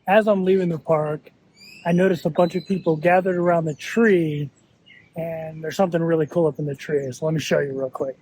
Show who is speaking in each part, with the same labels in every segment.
Speaker 1: As I'm leaving the park, I noticed a bunch of people gathered around the tree, and there's something really cool up in the tree. So let me show you real quick.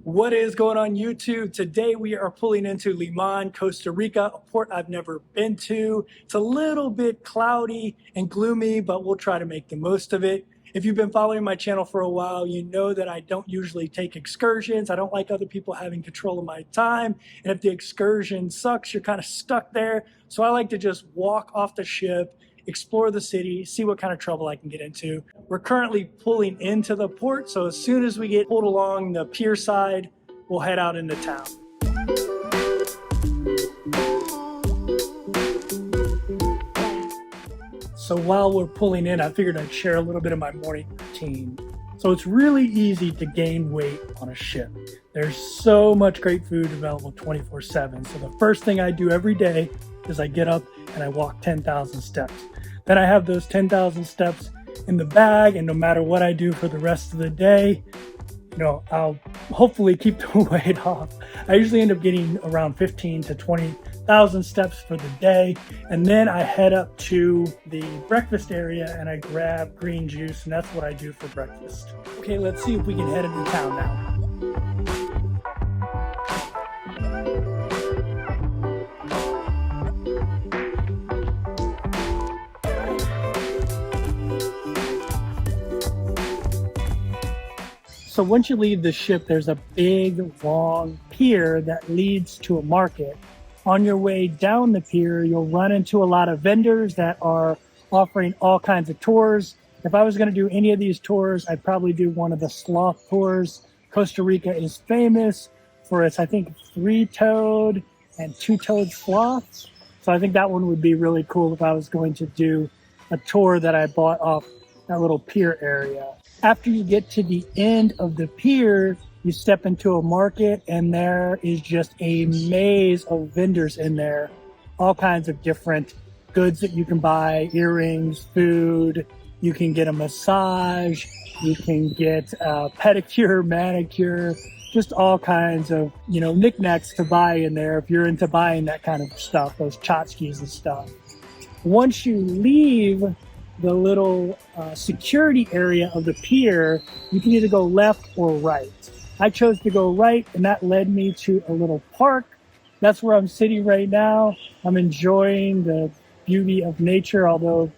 Speaker 1: What is going on YouTube? Today we are pulling into Limon, Costa Rica, a port I've never been to. It's a little bit cloudy and gloomy, but we'll try to make the most of it. If you've been following my channel for a while, you know that I don't usually take excursions. I don't like other people having control of my time. And if the excursion sucks, you're kind of stuck there. So I like to just walk off the ship, explore the city, see what kind of trouble I can get into. We're currently pulling into the port, so as soon as we get pulled along the pier side, we'll head out into town. So while we're pulling in, I figured I'd share a little bit of my morning routine. So it's really easy to gain weight on a ship. There's so much great food available 24/7. So the first thing I do every day is I get up and I walk 10,000 steps. Then I have those 10,000 steps in the bag, and no matter what I do for the rest of the day, I'll hopefully keep the weight off. I usually end up getting around 15 to 20,000 steps for the day. And then I head up to the breakfast area and I grab green juice, and that's what I do for breakfast. Okay, let's see if we can head into town now. So once you leave the ship, there's a big, long pier that leads to a market. On your way down the pier, you'll run into a lot of vendors that are offering all kinds of tours. If I was going to do any of these tours, I'd probably do one of the sloth tours. Costa Rica is famous for its, I think, 3-toed and 2-toed sloths. So I think that one would be really cool if I was going to do a tour that I bought off that little pier area. After you get to the end of the pier, you step into a market, and there is just a maze of vendors in there. All kinds of different goods that you can buy, earrings, food. You can get a massage. You can get a pedicure, manicure, just all kinds of, knickknacks to buy in there if you're into buying that kind of stuff, those tchotchkes and stuff. Once you leave the little security area of the pier, you can either go left or right. I chose to go right, and that led me to a little park. That's where I'm sitting right now. I'm enjoying the beauty of nature, although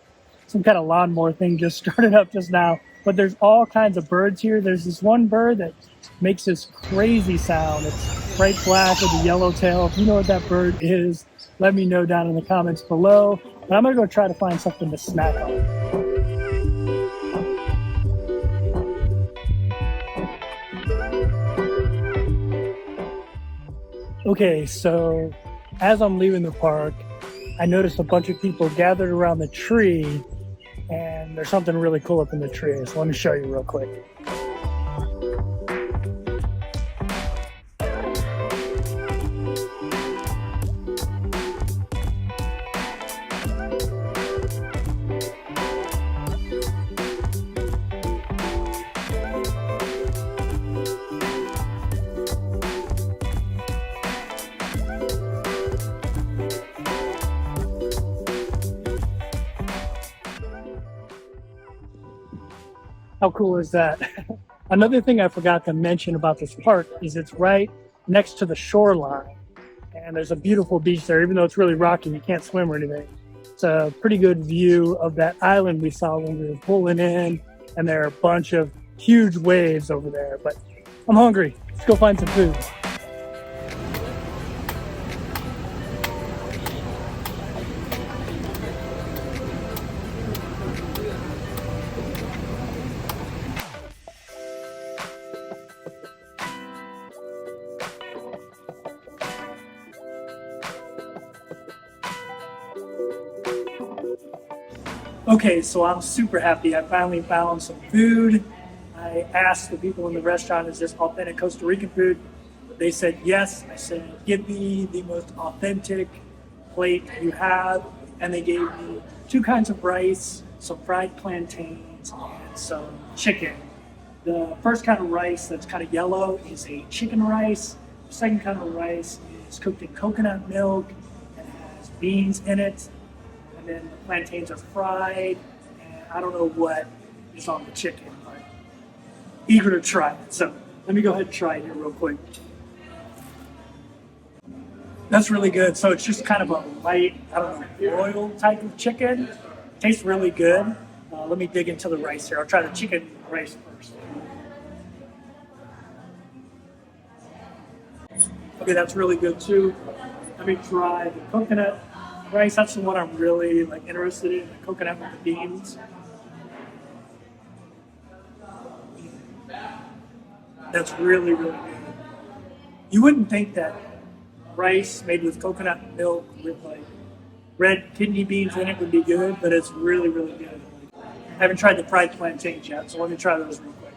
Speaker 1: some kind of lawnmower thing just started up just now. But there's all kinds of birds here. There's this one bird that makes this crazy sound. It's bright black with a yellow tail. If you know what that bird is, let me know down in the comments below. But I'm gonna go try to find something to snack on. Okay, so as I'm leaving the park, I noticed a bunch of people gathered around the tree, and there's something really cool up in the tree. So let me show you real quick. How cool is that? Another thing I forgot to mention about this park is it's right next to the shoreline. And there's a beautiful beach there, even though it's really rocky, you can't swim or anything. It's a pretty good view of that island we saw when we were pulling in. And there are a bunch of huge waves over there. But I'm hungry. Let's go find some food. Okay, so I'm super happy. I finally found some food. I asked the people in the restaurant, is this authentic Costa Rican food? They said yes. I said, give me the most authentic plate you have. And they gave me 2 kinds of rice, some fried plantains, and some chicken. The first kind of rice that's kind of yellow is a chicken rice. The second kind of rice It's cooked in coconut milk and has beans in it. And then the plantains are fried. And I don't know what is on the chicken, but eager to try it. So let me go ahead and try it here real quick. That's really good. So it's just kind of a light, I don't know, broiled type of chicken. Tastes really good. Let me dig into the rice here. I'll try the chicken rice first. Okay, that's really good too. Let me try the coconut rice. That's the one I'm really interested in. The coconut with the beans. That's really, really good. You wouldn't think that rice made with coconut milk with red kidney beans in it would be good, but it's really, really good. I haven't tried the fried plantains yet, so let me try those real quick.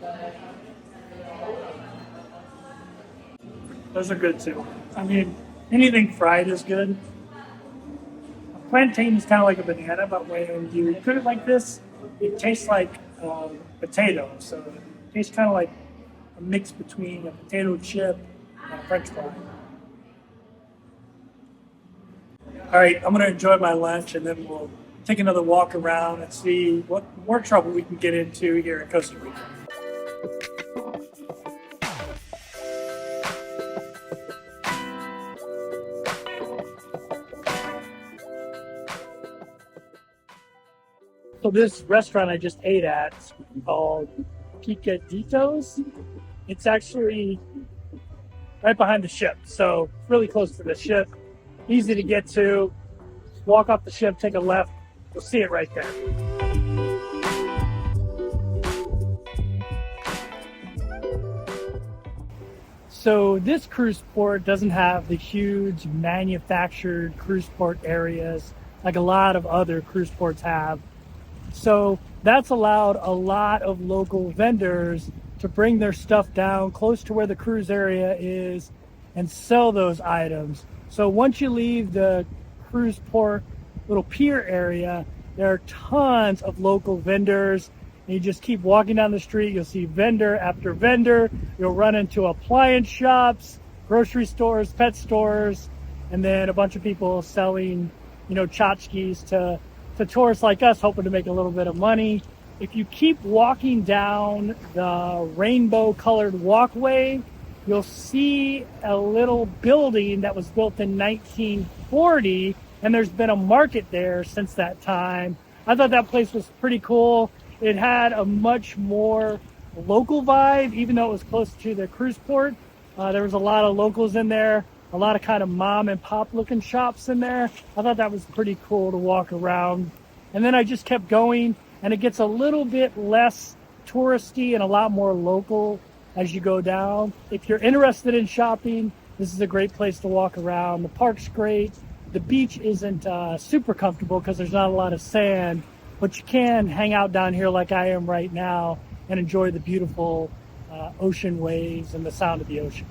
Speaker 1: Those are good too. I mean, anything fried is good. A plantain is kind of like a banana, but when you cook it like this, it tastes like potato. So it tastes kind of like a mix between a potato chip and a French fry. All right, I'm gonna enjoy my lunch and then we'll take another walk around and see what more trouble we can get into here in Costa Rica. So this restaurant I just ate at called Picaditos, it's actually right behind the ship. So really close to the ship, easy to get to. Walk off the ship, take a left, you'll see it right there. So this cruise port doesn't have the huge manufactured cruise port areas like a lot of other cruise ports have. So that's allowed a lot of local vendors to bring their stuff down close to where the cruise area is and sell those items. So once you leave the cruise port little pier area, there are tons of local vendors. And you just keep walking down the street, you'll see vendor after vendor. You'll run into appliance shops, grocery stores, pet stores, and then a bunch of people selling, tchotchkes to tourists like us hoping to make a little bit of money. If you keep walking down the rainbow colored walkway, you'll see a little building that was built in 1940, and there's been a market there since that time. I thought that place was pretty cool. It had a much more local vibe, even though it was close to the cruise port. There was a lot of locals in there, a lot of kind of mom and pop looking shops in there. I thought that was pretty cool to walk around. And then I just kept going, and it gets a little bit less touristy and a lot more local as you go down. If you're interested in shopping, this is a great place to walk around. The park's great. The beach isn't super comfortable because there's not a lot of sand, but you can hang out down here like I am right now and enjoy the beautiful ocean waves and the sound of the ocean.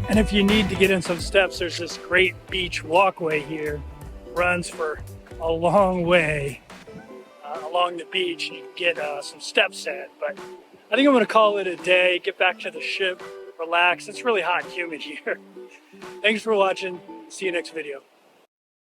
Speaker 1: And if you need to get in some steps, there's this great beach walkway here. Runs for a long way along the beach. You can get some steps in. But I think I'm going to call it a day, get back to the ship, relax. It's really hot and humid here. Thanks for watching. See you next video.